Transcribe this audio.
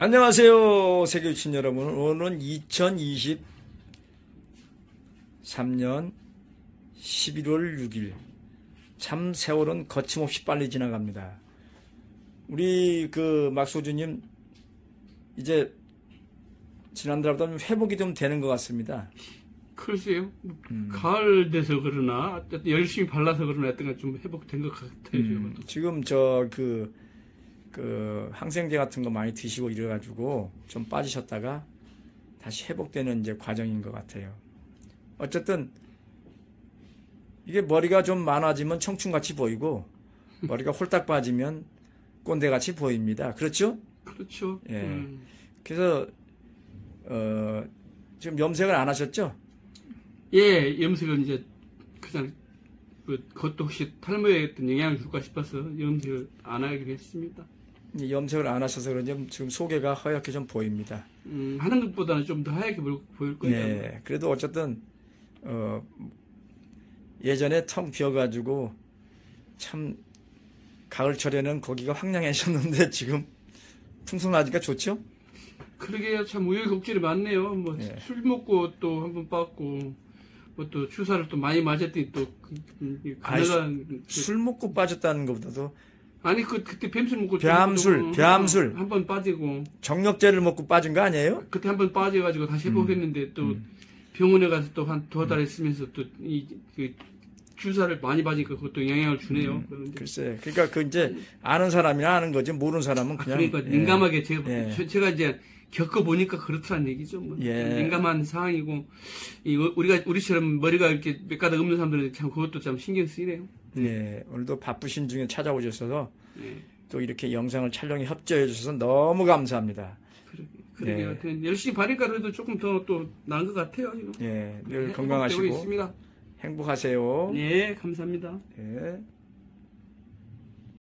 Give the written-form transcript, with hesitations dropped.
안녕하세요, 세계유친 여러분. 오늘은 2023년 11월 6일. 참 세월은 거침없이 빨리 지나갑니다. 우리 막소주님 이제 지난달보다 좀 회복이 좀 되는 것 같습니다. 글쎄요. 가을 돼서 그러나 열심히 발라서 그러나 했던 좀 회복된 것 같아요. 지금 항생제 같은 거 많이 드시고 이래가지고 좀 빠지셨다가 다시 회복되는 이제 과정인 것 같아요. 어쨌든 이게 머리가 좀 많아지면 청춘같이 보이고 머리가 홀딱 빠지면 꼰대같이 보입니다. 그렇죠? 그렇죠. 예. 그래서 지금 염색을 안 하셨죠? 예, 염색은 이제 그냥 그것도 혹시 탈모에 어떤 영향을 줄까 싶어서 염색을 안 하기로 했습니다. 염색을 안 하셔서 그런지 지금 속에가 허옇게 좀 보입니다. 하는 것보다는 좀 더 하얗게 보일 거예요. 네, 그래도 어쨌든 예전에 텅 비어가지고 참 가을철에는 거기가 황량해졌는데 지금 풍성하니까 좋죠? 그러게요. 참 우여곡절이 많네요. 술 먹고 또 한 번 빠졌고 또 주사를 또 많이 맞았더니 또 술 먹고 빠졌다는 것보다도 아니 그때 뱀술 먹고 뱀술 한 번 빠지고 정력제를 먹고 빠진 거 아니에요? 그때 한 번 빠져가지고 다시 회복했는데 또 병원에 가서 또 한 두어 달 있으면서 또 그 주사를 많이 맞으니까 그것도 영향을 주네요. 글쎄, 그러니까 이제 아는 사람이나 아는 거지 모르는 사람은 그냥 그러니까 민감하게 제가 이제 겪어보니까 그렇다는 얘기죠. 민감한 상황이고 우리처럼 머리가 이렇게 몇 가닥 없는 사람들은 참 그것도 참 신경 쓰이네요. 네, 오늘도 바쁘신 중에 찾아오셔서 또 이렇게 영상을 촬영에 협조해 주셔서 너무 감사합니다. 그러게요. 열심히 바니까 그래도 조금 더 또 나은 것 같아요. 늘 건강하시고 있습니다. 행복하세요. 네, 감사합니다. 네.